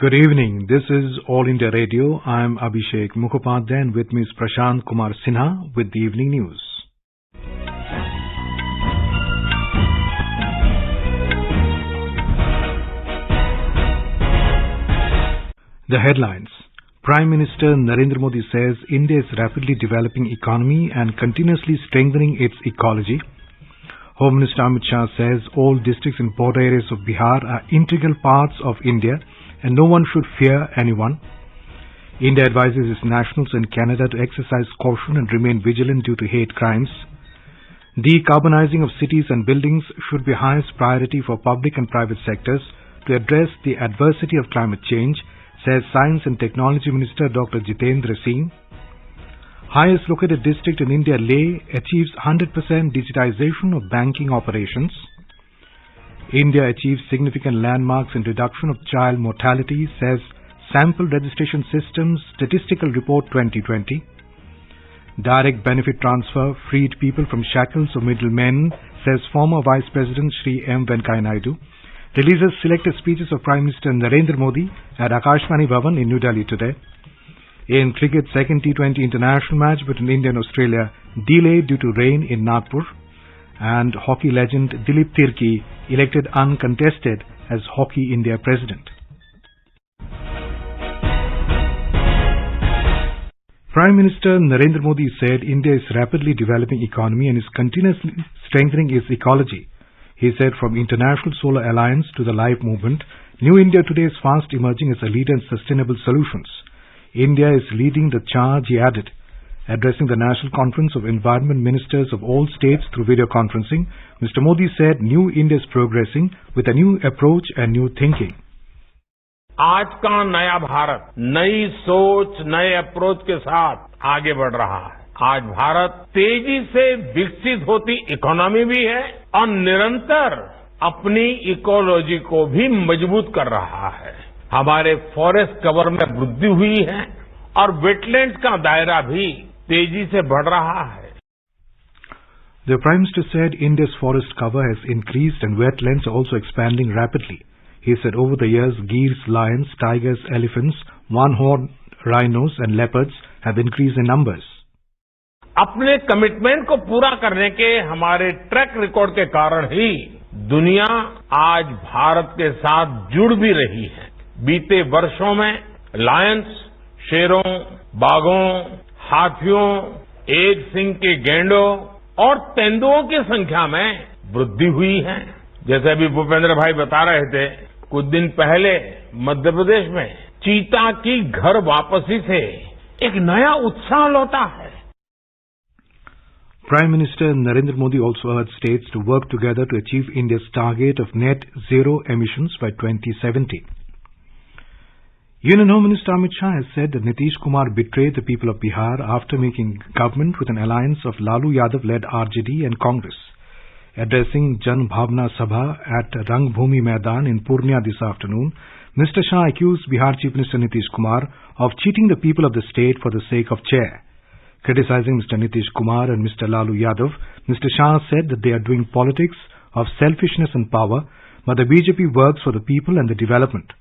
Good evening. This is All India Radio. I am Abhishek Mukhopadhyay and with me is Prashant Kumar Sinha with the evening news. The headlines. Prime Minister Narendra Modi says India is rapidly developing economy and continuously strengthening its ecology. Home Minister Amit Shah says all districts in border areas of Bihar are integral parts of India and no one should fear anyone. India advises its nationals in Canada to exercise caution and remain vigilant due to hate crimes. Decarbonizing of cities and buildings should be highest priority for public and private sectors to address the adversity of climate change, says Science and Technology Minister Dr. Jitendra Singh. Highest located district in India, Leh, achieves 100% digitization of banking operations. India achieves significant landmarks in reduction of child mortality, says Sample Registration Systems Statistical Report 2020. Direct benefit transfer freed people from shackles of middlemen, says former Vice President Shri M. Venkaiah Naidu. Releases selected speeches of Prime Minister Narendra Modi at Akashvani Bhavan in New Delhi today. In cricket, second T20 international match between India and Australia delayed due to rain in Nagpur. And hockey legend Dilip Tirki elected uncontested as Hockey India President. Prime Minister Narendra Modi said India is rapidly developing economy and is continuously strengthening its ecology. He said from International Solar Alliance to the Life Movement, New India today is fast emerging as a leader in sustainable solutions. India is leading the charge, he added. Addressing the National Conference of Environment Ministers of all states through video conferencing, Mr. Modi said New India is progressing with a new approach and new thinking. आज का नया भारत नई सोच, नए approach के साथ आगे बढ़ रहा है. आज भारत तेजी से विकसित होती इकोनॉमी भी है और निरंतर अपनी इकोलॉजी को भी मजबूत कर रहा है. हमारे फॉरेस्ट कवर में वृद्धि हुई है और वेटलैंड्स का दायरा भी तेजी से बढ़ रहा है. The Prime Minister said India's forest cover has increased and wetlands are also expanding rapidly. He said over the years, geese, lions, tigers, elephants, one-horned rhinos and leopards have increased in numbers. अपने commitment को पूरा करने के हमारे track record के कारण ही दुनिया आज भारत के साथ जुड़ भी रही है. बीते वर्षों में लायंस, शेरों, बाघों, हाथियों, एक सिंग के गैंडों और तेंदुओं की संख्या में वृद्धि हुई है. जैसे अभी भूपेंद्र भाई बता रहे थे, कुछ दिन पहले मध्य प्रदेश में चीता की घर वापसी से एक नया उत्साह लौटा है. Prime Minister Narendra Modi also urged states to work together to achieve India's target of net zero emissions by 2070. Union Home Minister Amit Shah has said that Nitish Kumar betrayed the people of Bihar after making government with an alliance of Lalu Yadav-led RJD and Congress. Addressing Jan Bhavna Sabha at Rangbhumi Maidan in Purnia this afternoon, Mr. Shah accused Bihar Chief Minister Nitish Kumar of cheating the people of the state for the sake of chair. Criticizing Mr. Nitish Kumar and Mr. Lalu Yadav, Mr. Shah said that they are doing politics of selfishness and power, but the BJP works for the people and the development.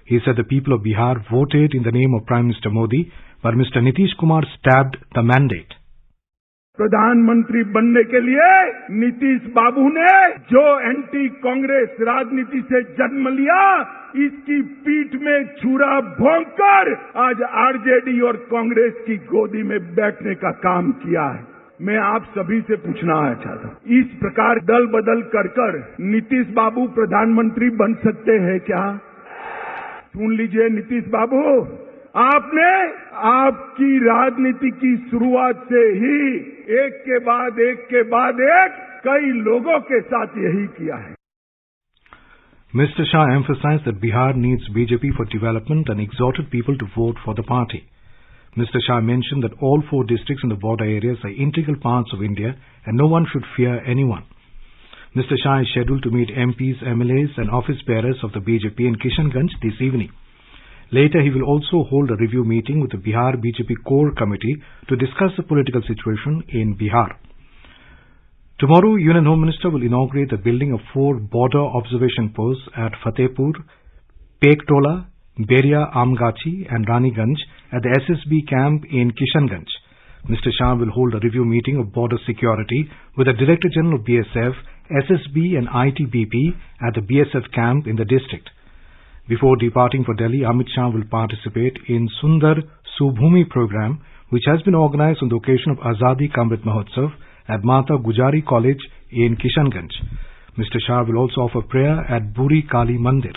He said the people of Bihar voted in the name of Prime Minister Modi, but Mr. Nitish Kumar stabbed the mandate. प्रधानमंत्री बनने के लिए नीतीश बाबू ने जो anti Congress राजनीति से जन्म लिया, इसकी पीठ में छुरा भोंककर आज आरजेडी और कांग्रेस की गोदी में बैठने का काम किया है. मैं आप सभी से पूछना चाहता हूं, इस प्रकार दल बदल कर नीतीश बाबू प्रधानमंत्री बन सकते हैं क्या? सुन लीजिए नीतीश बाबू, आपने आपकी राजनीति की शुरुआत से ही एक के बाद एक कई लोगों के साथ यही किया है. Mr. Shah emphasized that Bihar needs BJP for development and exhorted people to vote for the party. Mr. Shah mentioned that all 4 districts in the border areas are integral parts of India and no one should fear anyone. Mr. Shah is scheduled to meet MPs, MLAs and office bearers of the BJP in Kishanganj this evening. Later, he will also hold a review meeting with the Bihar BJP Core Committee to discuss the political situation in Bihar. Tomorrow, Union Home Minister will inaugurate the building of 4 border observation posts at Fatehpur, Pektola, Beria, Amgachi and Raniganj at the SSB camp in Kishanganj. Mr. Shah will hold a review meeting of border security with the Director General of BSF, SSB and ITBP at the BSF camp in the district. Before departing for Delhi, Amit Shah will participate in Sundar Subhumi program, which has been organized on the occasion of Azadi ka Amrit Mahotsav at Mata Gujari College in Kishanganj. Mr. Shah will also offer prayer at Buri Kali Mandir.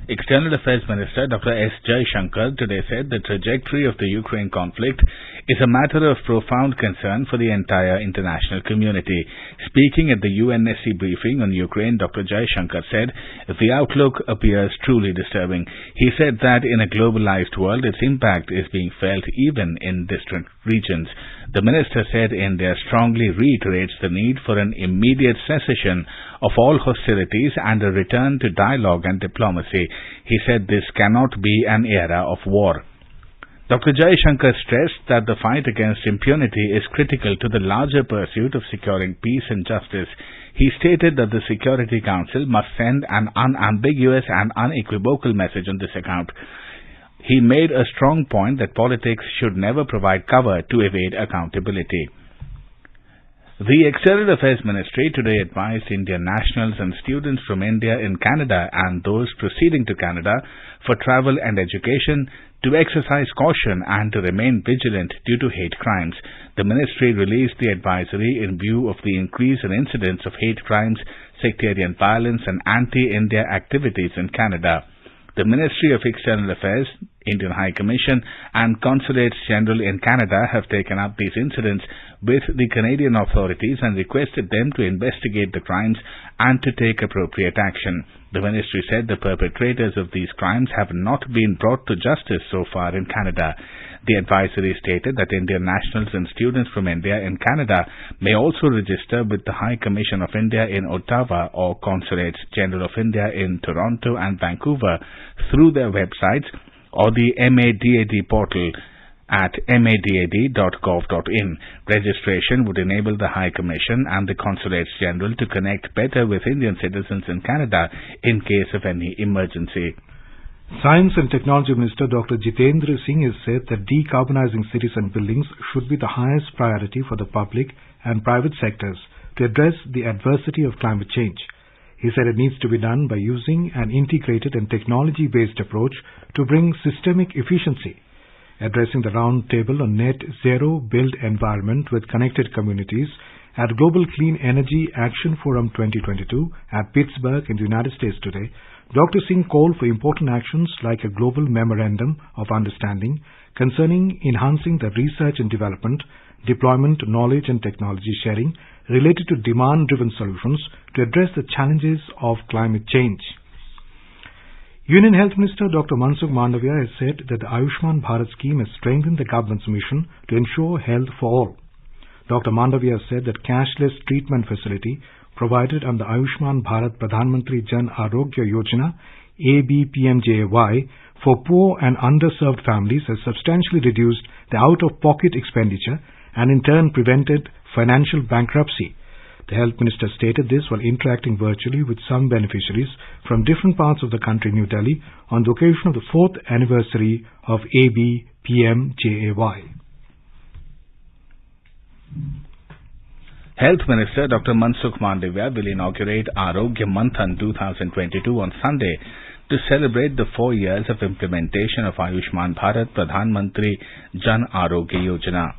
External Affairs Minister Dr. S. Jaishankar today said the trajectory of the Ukraine conflict is a matter of profound concern for the entire international community. Speaking at the UNSC briefing on Ukraine, Dr. Jaishankar said the outlook appears truly disturbing. He said that in a globalized world, its impact is being felt even in distant regions. The minister said India strongly reiterates the need for an immediate cessation of all hostilities and a return to dialogue and diplomacy. He said this cannot be an era of war. Dr. Jaishankar stressed that the fight against impunity is critical to the larger pursuit of securing peace and justice. He stated that the Security Council must send an unambiguous and unequivocal message on this account. He made a strong point that politics should never provide cover to evade accountability. The External Affairs Ministry today advised Indian nationals and students from India in Canada and those proceeding to Canada for travel and education to exercise caution and to remain vigilant due to hate crimes. The ministry released the advisory in view of the increase in incidents of hate crimes, sectarian violence and anti-India activities in Canada. The Ministry of External Affairs, Indian High Commission and Consulates General in Canada have taken up these incidents with the Canadian authorities and requested them to investigate the crimes and to take appropriate action. The ministry said the perpetrators of these crimes have not been brought to justice so far in Canada. The advisory stated that Indian nationals and students from India in Canada may also register with the High Commission of India in Ottawa or Consulates General of India in Toronto and Vancouver through their websites or the MADAD portal at madad.gov.in. Registration would enable the High Commission and the Consulates General to connect better with Indian citizens in Canada in case of any emergency. Science and Technology Minister Dr. Jitendra Singh has said that decarbonizing cities and buildings should be the highest priority for the public and private sectors to address the adversity of climate change. He said it needs to be done by using an integrated and technology-based approach to bring systemic efficiency. Addressing the round table on net zero built environment with connected communities at Global Clean Energy Action Forum 2022 at Pittsburgh in the United States today, Dr. Singh called for important actions like a global memorandum of understanding concerning enhancing the research and development, deployment, knowledge and technology sharing related to demand-driven solutions to address the challenges of climate change. Union Health Minister Dr. Mansukh Mandavia has said that the Ayushman Bharat scheme has strengthened the government's mission to ensure health for all. Dr. Mandavia said that cashless treatment facility provided under Ayushman Bharat Pradhan Mantri Jan Arogya Yojana ABPMJAY for poor and underserved families has substantially reduced the out-of-pocket expenditure and in turn prevented financial bankruptcy. The Health Minister stated this while interacting virtually with some beneficiaries from different parts of the country in New Delhi on the occasion of the 4th anniversary of ABPMJAY. Health Minister Dr. Mansukh Mandavia will inaugurate Arogya Manthan 2022 on Sunday to celebrate the 4 years of implementation of Ayushman Bharat Pradhan Mantri Jan Arogya Yojana.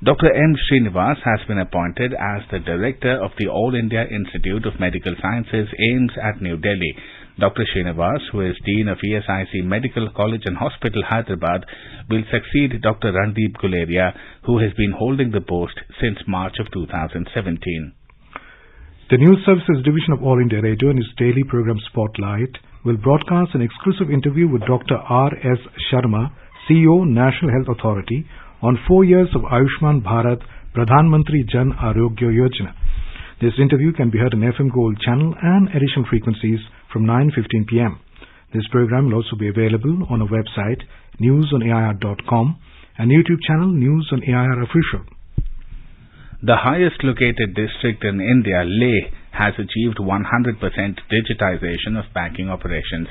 Dr. M. Srinivas has been appointed as the Director of the All India Institute of Medical Sciences, AIIMS at New Delhi. Dr. Srinivas, who is Dean of ESIC Medical College and Hospital, Hyderabad, will succeed Dr. Randeep Guleria, who has been holding the post since March of 2017. The News Services Division of All India Radio and its daily program Spotlight will broadcast an exclusive interview with Dr. R.S. Sharma, CEO, National Health Authority, on 4 years of Ayushman Bharat Pradhan Mantri Jan Arogya Yojana. This interview can be heard on FM Gold channel and additional frequencies from 9:15 p.m. This program will also be available on our website newsonair.com and YouTube channel News on AIR Official. The highest located district in India, Leh, has achieved 100% digitization of banking operations.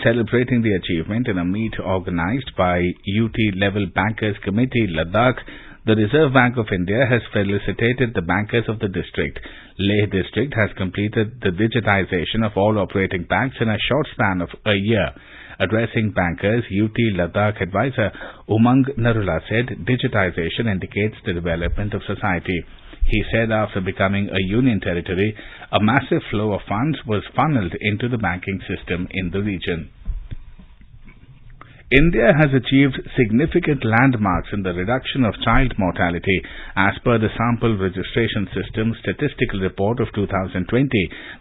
Celebrating the achievement in a meet organized by UT-level Bankers Committee, Ladakh, the Reserve Bank of India has felicitated the bankers of the district. Leh district has completed the digitization of all operating banks in a short span of a year. Addressing bankers, UT Ladakh advisor Umang Narula said digitization indicates the development of society. He said after becoming a union territory, a massive flow of funds was funneled into the banking system in the region. India has achieved significant landmarks in the reduction of child mortality. As per the Sample Registration System Statistical Report of 2020,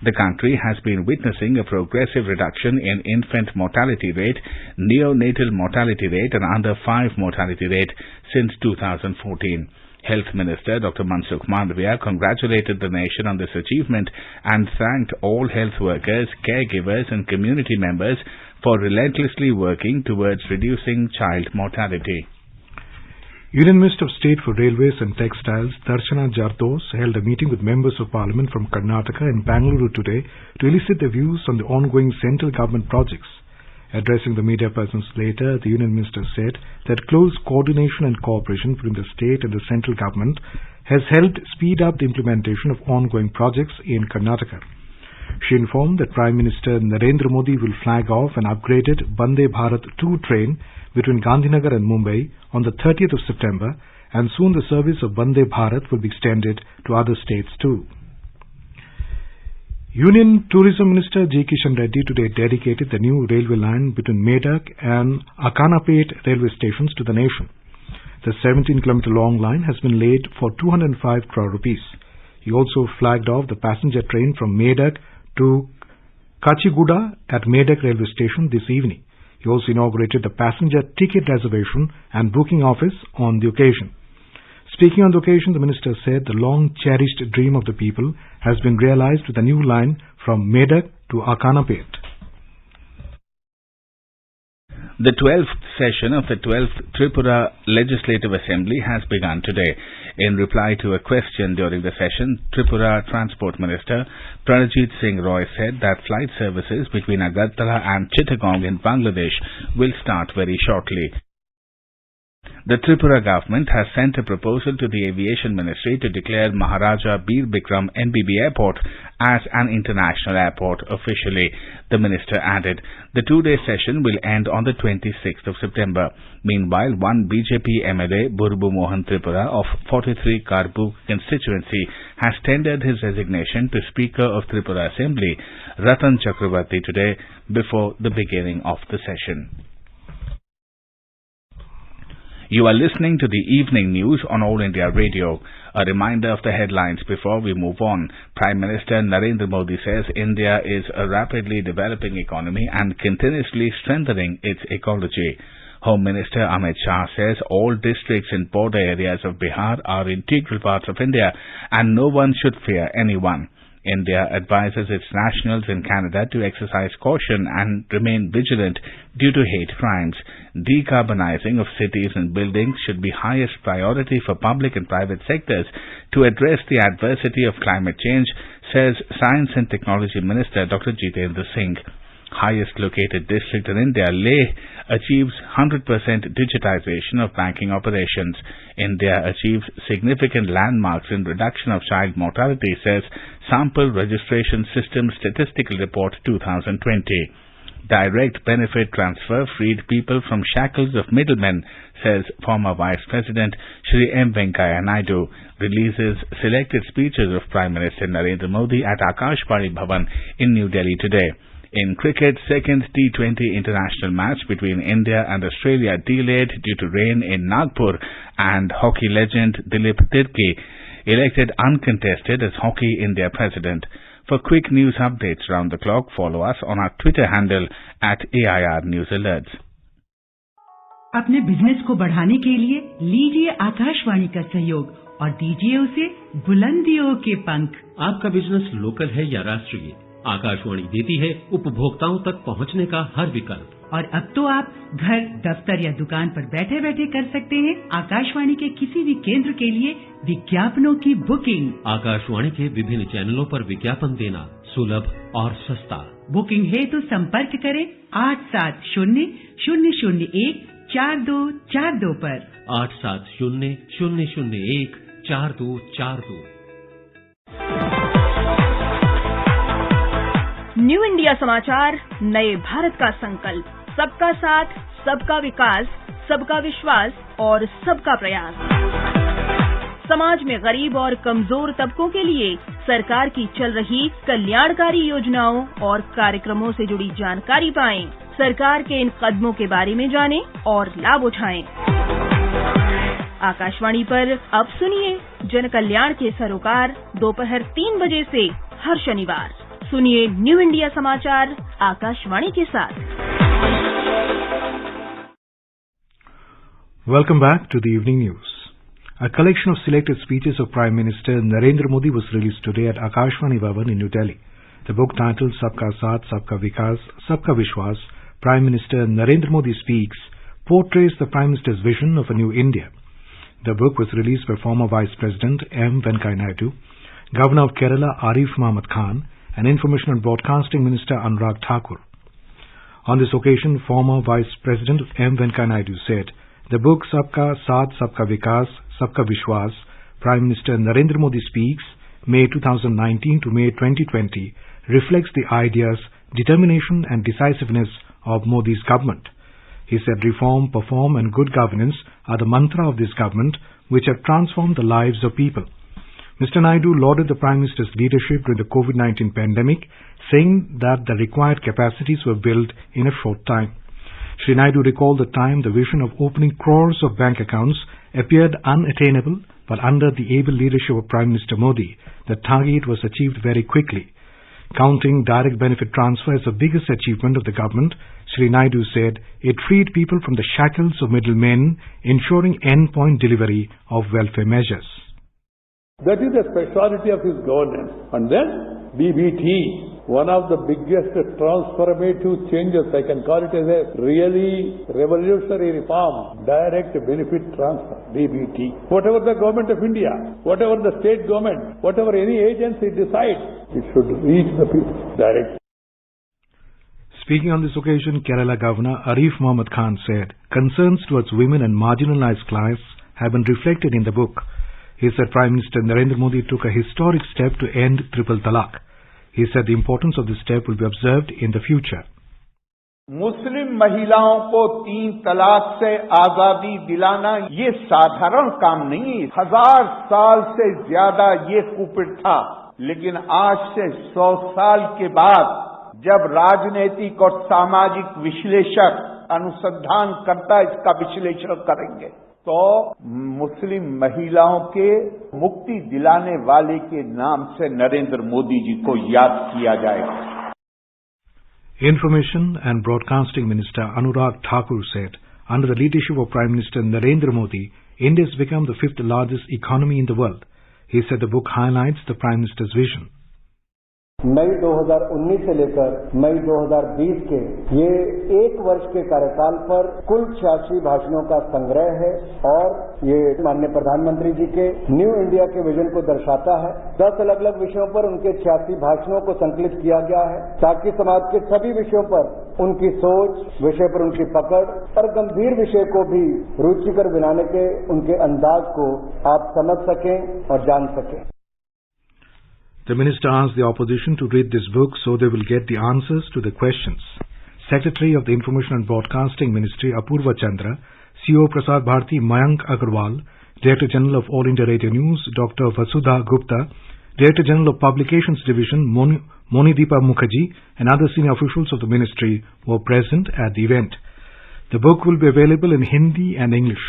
the country has been witnessing a progressive reduction in infant mortality rate, neonatal mortality rate and under 5 mortality rate since 2014. Health Minister Dr. Mansukh Mandavia congratulated the nation on this achievement and thanked all health workers, caregivers and community members for relentlessly working towards reducing child mortality. Union Minister of State for Railways and Textiles, Darshana Jardos, held a meeting with members of Parliament from Karnataka in Bangalore today to elicit their views on the ongoing central government projects. Addressing the media persons later, the Union Minister said that close coordination and cooperation between the state and the central government has helped speed up the implementation of ongoing projects in Karnataka. She informed that Prime Minister Narendra Modi will flag off an upgraded Vande Bharat 2 train between Gandhinagar and Mumbai on the 30th of September, and soon the service of Vande Bharat will be extended to other states too. Union Tourism Minister G. Kishan Reddy today dedicated the new railway line between Medak and Akanapet railway stations to the nation. The 17-kilometer long line has been laid for 205 crore rupees. He also flagged off the passenger train from Medak to Kachiguda at Medak railway station this evening. He also inaugurated the passenger ticket reservation and booking office on the occasion. Speaking on the occasion, the minister said the long-cherished dream of the people has been realized with a new line from Medak to Akanapet. The 12th session of the 12th Tripura Legislative Assembly has begun today. In reply to a question during the session, Tripura Transport Minister Pranajit Singh Roy said that flight services between Agartala and Chittagong in Bangladesh will start very shortly. The Tripura government has sent a proposal to the Aviation Ministry to declare Maharaja Bir Bikram NBB Airport as an international airport officially. The minister added, the two-day session will end on the 26th of September. Meanwhile, one BJP MLA, Burbu Mohan Tripura of 43 Karbu constituency, has tendered his resignation to Speaker of Tripura Assembly, Ratan Chakrabarti, today before the beginning of the session. You are listening to the evening news on All India Radio. A reminder of the headlines before we move on. Prime Minister Narendra Modi says India is a rapidly developing economy and continuously strengthening its ecology. Home Minister Amit Shah says all districts in border areas of Bihar are integral parts of India and no one should fear anyone. India advises its nationals in Canada to exercise caution and remain vigilant due to hate crimes. Decarbonizing of cities and buildings should be highest priority for public and private sectors to address the adversity of climate change, says Science and Technology Minister Dr. Jitendra Singh. Highest located district in India, Leh, achieves 100% digitization of banking operations. India achieves significant landmarks in reduction of child mortality, says Sample Registration System Statistical Report 2020. Direct benefit transfer freed people from shackles of middlemen, says former Vice President Shri M. Venkaiah Naidu. Releases selected speeches of Prime Minister Narendra Modi at Akashvani Bhavan in New Delhi today. In cricket, second T20 international match between India and Australia delayed due to rain in Nagpur, and hockey legend Dilip Tirkey elected uncontested as Hockey India president. For quick news updates round the clock, follow us on our Twitter handle at AIR News Alerts. अपने business को बढ़ाने के लिए लीजिए आकाशवाणी का सहयोग और दीजिए उसे बुलंदियों के पंख। आपका बिजनेस लोकल है या राष्ट्रीय, आकाशवाणी देती है उपभोक्ताओं तक पहुंचने का हर विकल्प। और अब तो आप घर, दफ्तर या दुकान पर बैठे बैठे कर सकते हैं आकाशवाणी के किसी भी केंद्र के लिए विज्ञापनों की बुकिंग। आकाशवाणी के विभिन्न चैनलों पर विज्ञापन देना सुलभ और सस्ता। बुकिंग है तो संपर्क करें 8700014242 पर। 8700014242। न्यू इंडिया समाचार, नए भारत का संकल्प, सबका साथ, सबका विकास, सबका विश्वास और सबका प्रयास। समाज में गरीब और कमजोर तबकों के लिए सरकार की चल रही कल्याणकारी योजनाओं और कार्यक्रमों से जुड़ी जानकारी पाएं। सरकार के इन कदमों के बारे में जानें और लाभ उठाएं। आकाशवाणी पर अब सुनिए जन कल्याण के सरोकार दोपहर 3 बजे से हर शनिवार। सुनिए न्यू इंडिया समाचार आकाशवाणी के साथ। Welcome back to the evening news. A collection of selected speeches of Prime Minister Narendra Modi was released today at Akashvani Bhavan in New Delhi. The book titled Sabka Saath, Sabka Vikas, Sabka Vishwas, Prime Minister Narendra Modi Speaks, portrays the Prime Minister's vision of a new India. The book was released by former Vice President M. Venkaiah Naidu, Governor of Kerala Arif Mohammed Khan, and Information and Broadcasting Minister Anurag Thakur. On this occasion, former Vice President M. Venkaiah Naidu said, the book Sabka Saath, Sabka Vikas, Sabka Vishwas, Prime Minister Narendra Modi Speaks, May 2019 to May 2020, reflects the ideas, determination and decisiveness of Modi's government. He said reform, perform and good governance are the mantra of this government, which have transformed the lives of people. Mr. Naidu lauded the Prime Minister's leadership during the COVID-19 pandemic, saying that the required capacities were built in a short time. Shri Naidu recalled the time the vision of opening crores of bank accounts appeared unattainable, but under the able leadership of Prime Minister Modi, the target was achieved very quickly. Counting direct benefit transfer as the biggest achievement of the government, Shri Naidu said it freed people from the shackles of middlemen, ensuring end-point delivery of welfare measures. That is the speciality of his governance. And then DBT, one of the biggest transformative changes, I can call it as a really revolutionary reform, direct benefit transfer, DBT. Whatever the government of India, whatever the state government, whatever any agency decides, it should reach the people directly. Speaking on this occasion, Kerala Governor Arif Mohammed Khan said, concerns towards women and marginalized class have been reflected in the book. He said Prime Minister Narendra Modi took a historic step to end triple talaq. He said the importance of this step will be observed in the future. मुस्लिम महिलाओं को 3 तलाक से आजादी दिलाना ये साधारण काम नहीं है। 1000 साल से ज्यादा ये कुपित था, लेकिन आज से 100 साल के बाद जब राजनीतिक और सामाजिक विश्लेषक अनुसंधानकर्ता इसका विश्लेषण करेंगे, तो मुस्लिम महिलाओं के मुक्ति दिलाने वाले के नाम से नरेंद्र मोदी जी को याद किया जाएगा. Information and Broadcasting Minister Anurag Thakur said, under the leadership of Prime Minister Narendra Modi, India has become the 5th largest economy in the world. He said the book highlights the Prime Minister's vision. मई 2019 से लेकर मई 2020 के ये 1 वर्ष के कार्यकाल पर कुल 86 भाषणों का संग्रह है और ये माननीय प्रधानमंत्री जी के न्यू इंडिया के विजन को दर्शाता है. 10 अलग अलग विषयों पर उनके 86 भाषणों को संकलित किया गया है ताकि समाज के सभी विषयों पर उनकी सोच, विषय पर उनकी पकड़ और गंभीर विषय को भी रुचिकर बनाने के उनके अंदाज को आप समझ सकें और जान सकें. The minister asked the opposition to read this book so they will get the answers to the questions. Secretary of the Information and Broadcasting Ministry Apurva Chandra, CEO Prasar Bharati Mayank Agarwal, Director General of All India Radio News Dr. Vasudha Gupta, Director General of Publications Division Monideepa Mukherjee and other senior officials of the ministry were present at the event. The book will be available in Hindi and English.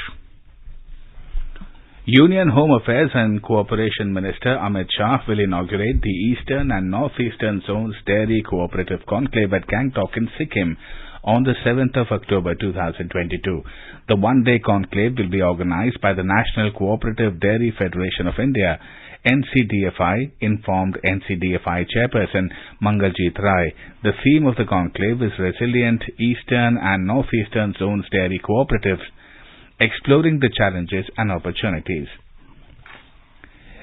Union Home Affairs and Cooperation Minister Amit Shah will inaugurate the Eastern and Northeastern Zones Dairy Cooperative Conclave at Gangtok in Sikkim on the 7th of October 2022. The one-day conclave will be organized by the National Cooperative Dairy Federation of India, NCDFI informed NCDFI chairperson Mangaljit Rai. The theme of the conclave is Resilient Eastern and Northeastern Zones Dairy Cooperatives, exploring the challenges and opportunities.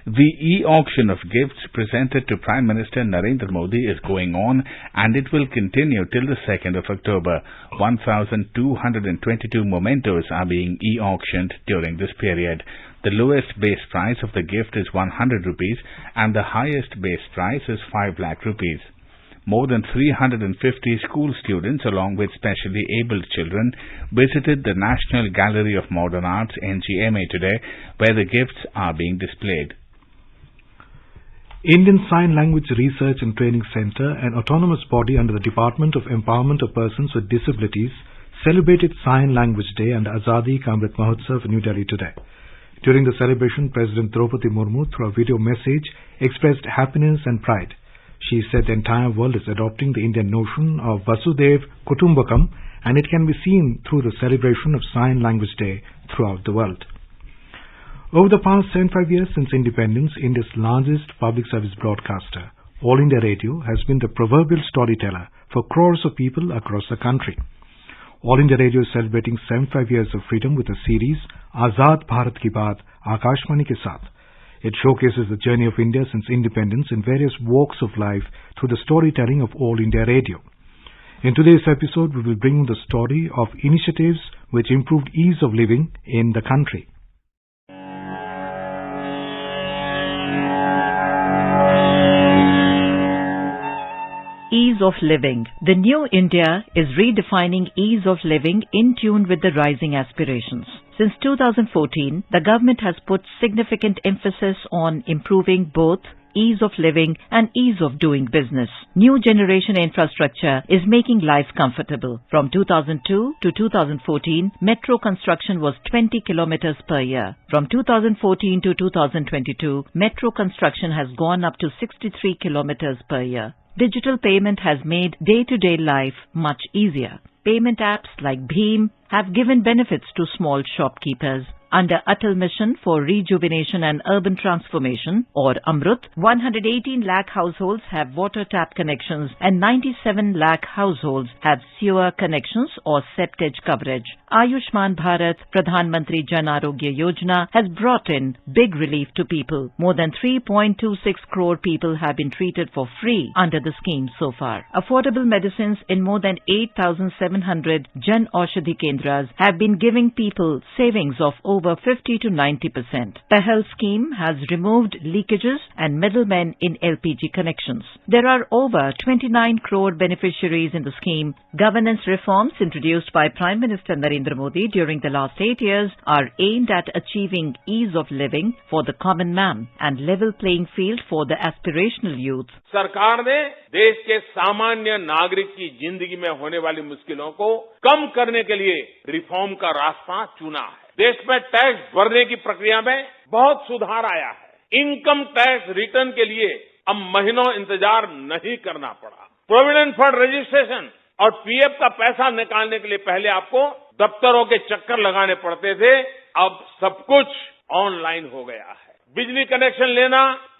The e-auction of gifts presented to Prime Minister Narendra Modi is going on, and it will continue till the 2nd of October. 1,222 mementos are being e-auctioned during this period. The lowest base price of the gift is 100 rupees and the highest base price is 5 lakh rupees. More than 350 school students along with specially abled children visited the National Gallery of Modern Arts NGMA today, where the gifts are being displayed. Indian Sign Language Research and Training Centre, an autonomous body under the Department of Empowerment of Persons with Disabilities, celebrated Sign Language Day and Azadi Ka Amrit Mahotsav in New Delhi today. During the celebration, President Draupadi Murmu, through a video message, expressed happiness and pride. She said the entire world is adopting the Indian notion of Vasudhaiv Kutumbakam, and it can be seen through the celebration of Sign Language Day throughout the world. Over the past 75 years since independence, India's largest public service broadcaster, All India Radio, has been the proverbial storyteller for crores of people across the country. All India Radio is celebrating 75 years of freedom with a series, Azad Bharat Ki Baat, Akashvani Ke Saath. It showcases the journey of India since independence in various walks of life through the storytelling of All India Radio. In today's episode, we will bring the story of initiatives which improved ease of living in the country. Ease of living. The new India is redefining ease of living in tune with the rising aspirations. Since 2014, the government has put significant emphasis on improving both ease of living and ease of doing business. New generation infrastructure is making life comfortable. From 2002 to 2014, metro construction was 20 kilometers per year. From 2014 to 2022, metro construction has gone up to 63 kilometers per year. Digital payment has made day-to-day life much easier. Payment apps like Bheem have given benefits to small shopkeepers. Under Atal Mission for Rejuvenation and Urban Transformation, or Amrut, 118 lakh households have water tap connections and 97 lakh households have sewer connections or septage coverage. Ayushman Bharat, Pradhan Mantri Jan Arogya Yojana has brought in big relief to people. More than 3.26 crore people have been treated for free under the scheme so far. Affordable medicines in more than 8,700 Jan Aushadhi Kendras have been giving people savings of over 50 to 90%. The health scheme has removed leakages and middlemen in LPG connections. There are over 29 crore beneficiaries in the scheme. Governance reforms introduced by Prime Minister Narendra Modi during the last 8 years are aimed at achieving ease of living for the common man and level playing field for the aspirational youth. सरकार ने देश के सामान्य नागरिक की जिंदगी में होने वाली मुश्किलों को कम करने के लिए रिफॉर्म का रास्ता चुना है। देश में टैक्स भरने की प्रक्रिया में बहुत सुधार आया है। इनकम टैक्स रिटर्न के लिए अब महीनों इंतजार नहीं करना पड़ा। प्रोविडेंट फंड रजिस्ट्रेशन और पीएफ का पैसा निकालने के लिए पहले आपको दफ्तरों के चक्कर लगाने पड़ते थे, अब सब कुछ ऑनलाइन हो गया है। बिजली कनेक्शन लेना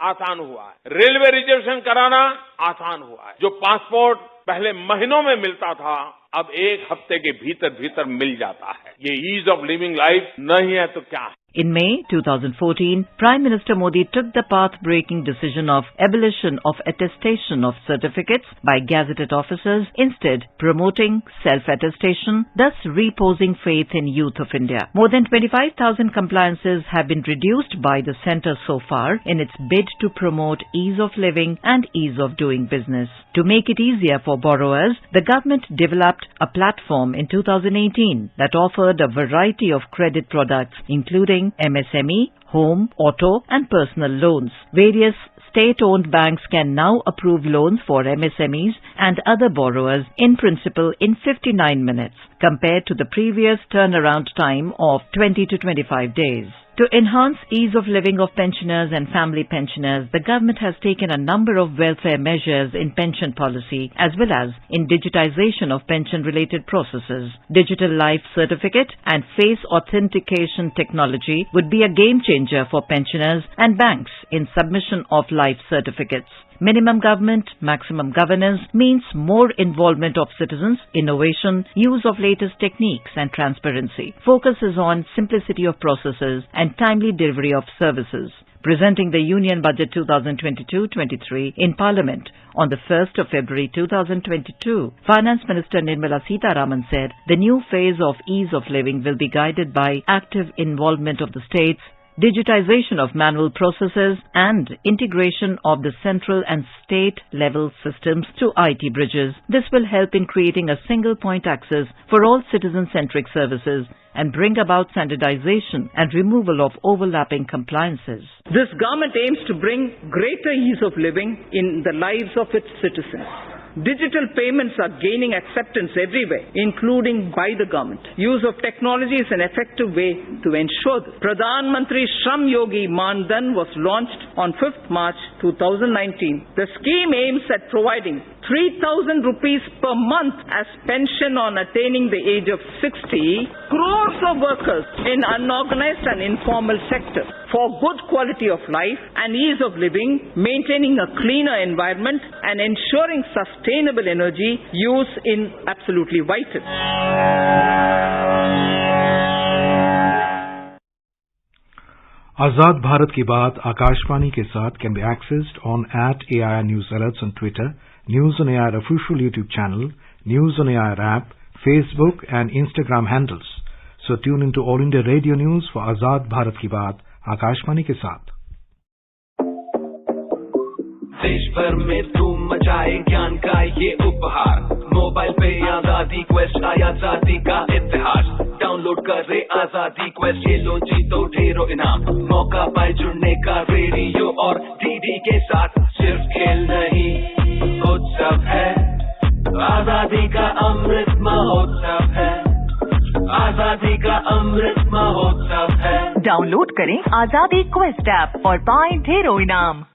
आसान हुआ है, रेलवे रिजर्वेशन कराना आसान हुआ है। जो पासपोर्ट पहले महीनों में मिलता था, अब एक हफ्ते के भीतर मिल जाता है। ये ईज ऑफ लिविंग लाइफ नहीं है तो क्या है? In May 2014, Prime Minister Modi took the path-breaking decision of abolition of attestation of certificates by gazetted officers, instead promoting self-attestation, thus reposing faith in youth of India. More than 25,000 compliances have been reduced by the centre so far in its bid to promote ease of living and ease of doing business. To make it easier for borrowers, the government developed a platform in 2018 that offered a variety of credit products, including MSME, home, auto and personal loans. Various state-owned banks can now approve loans for MSMEs and other borrowers in principle in 59 minutes compared to the previous turnaround time of 20 to 25 days. To enhance ease of living of pensioners and family pensioners, the government has taken a number of welfare measures in pension policy as well as in digitization of pension-related processes. Digital life certificate and face authentication technology would be a game changer for pensioners and banks in submission of life certificates. Minimum government, maximum governance means more involvement of citizens, innovation, use of latest techniques and transparency. Focus is on simplicity of processes and timely delivery of services. Presenting the Union Budget 2022-23 in Parliament on the 1st of February 2022, Finance Minister Nirmala Sitharaman said the new phase of ease of living will be guided by active involvement of the states, digitization of manual processes and integration of the central and state-level systems to IT bridges. This will help in creating a single-point access for all citizen-centric services and bring about standardization and removal of overlapping compliances. This government aims to bring greater ease of living in the lives of its citizens. Digital payments are gaining acceptance everywhere, including by the government. Use of technology is an effective way to ensure this. Pradhan Mantri Shram Yogi Man Dhan was launched on 5th March 2019. The scheme aims at providing 3,000 rupees per month as pension on attaining the age of 60 crores of workers in unorganized and informal sectors for good quality of life and ease of living, maintaining a cleaner environment and ensuring sustainable energy use in absolutely vital. आजाद भारत की बात आकाशवाणी के साथ can be accessed on @AIR News Alerts on Twitter, News on AIR official YouTube channel, News on AIR app, Facebook and Instagram handles. So tune into All India Radio News for आजाद भारत की बात आकाशवाणी के साथ. देश भर में धूम मचाए ज्ञान का ये उपहार, मोबाइल पे आजादी क्वेस्ट आया आजादी का इतिहास. डाउनलोड करे आजादी क्वेस्ट, ये लो जीतो ढेरों इनाम. मौका पाए जुड़ने का रेडियो और डीडी के साथ. सिर्फ खेल नहीं उत्सव है, आजादी का अमृत महोत्सव है. आजादी का अमृत महोत्सव है. डाउनलोड करें आजादी क्वेस्ट ऐप और पाएं ढेरों इनाम.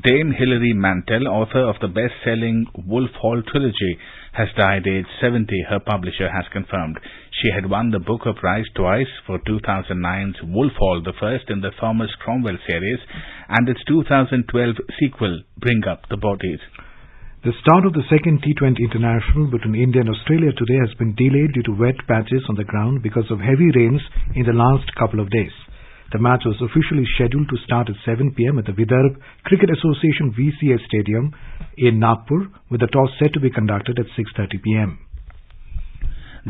Dame Hilary Mantel, author of the best-selling Wolf Hall trilogy, has died aged 70, her publisher has confirmed. She had won the Booker Prize twice for 2009's Wolf Hall, the first in the Thomas Cromwell series, and its 2012 sequel, Bring Up the Bodies. The start of the second T20 International between India and Australia today has been delayed due to wet patches on the ground because of heavy rains in the last couple of days. The match was officially scheduled to start at 7 p.m. at the Vidarbh Cricket Association VCA Stadium in Nagpur, with the toss set to be conducted at 6:30 p.m.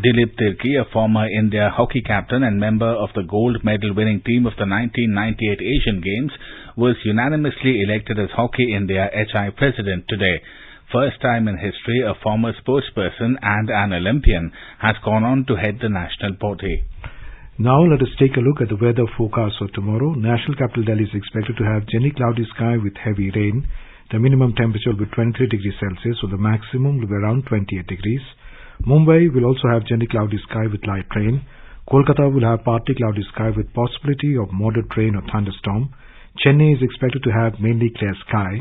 Dilip Tirki, a former India hockey captain and member of the gold medal winning team of the 1998 Asian Games, was unanimously elected as Hockey India HI President today. First time in history, a former sportsperson and an Olympian has gone on to head the national body. Now let us take a look at the weather forecast for tomorrow. National capital Delhi is expected to have generally cloudy sky with heavy rain. The minimum temperature will be 23 degrees Celsius, so the maximum will be around 28 degrees. Mumbai will also have generally cloudy sky with light rain. Kolkata will have partly cloudy sky with possibility of moderate rain or thunderstorm. Chennai is expected to have mainly clear sky.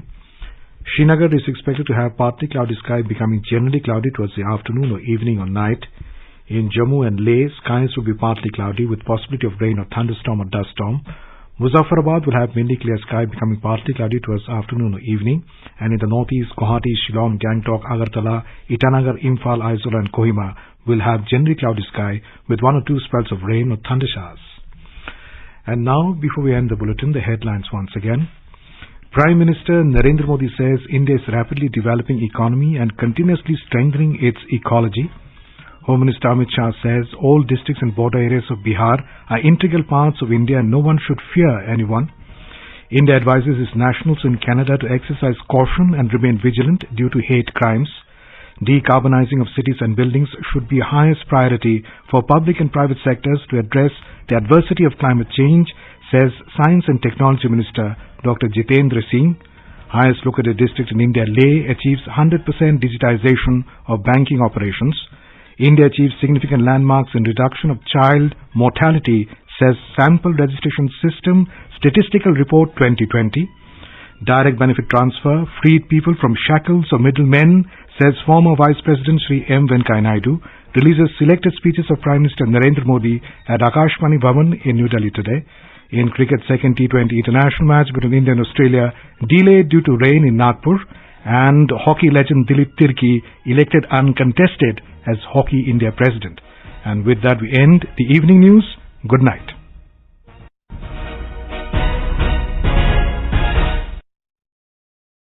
Srinagar is expected to have partly cloudy sky becoming generally cloudy towards the afternoon or evening or night. In Jammu and Leh, skies will be partly cloudy with possibility of rain or thunderstorm or dust storm. Muzaffarabad will have mainly clear sky becoming partly cloudy towards afternoon or evening. And in the northeast, Guwahati, Shillong, Gangtok, Agartala, Itanagar, Imphal, Aizawl and Kohima will have generally cloudy sky with 1 or 2 spells of rain or thunder showers. And now, before we end the bulletin, the headlines once again. Prime Minister Narendra Modi says India is rapidly developing economy and continuously strengthening its ecology. Home Minister Amit Shah says all districts and border areas of Bihar are integral parts of India and no one should fear anyone. India advises its nationals in Canada to exercise caution and remain vigilant due to hate crimes. Decarbonizing of cities and buildings should be highest priority for public and private sectors to address the adversity of climate change, says Science and Technology Minister Dr. Jitendra Singh. Highest located district in India, Leh, achieves 100% digitization of banking operations. India achieves significant landmarks in reduction of child mortality, says Sample Registration System Statistical Report 2020. Direct benefit transfer freed people from shackles of middlemen, says former Vice President Sri M. Venkaiah Naidu. Releases selected speeches of Prime Minister Narendra Modi at Akashvani Bhavan in New Delhi today. In cricket, second T20 international match between India and Australia delayed due to rain in Nagpur, and hockey legend Dilip Tirki elected uncontested as Hockey India president. And with that we end the evening news. Good night.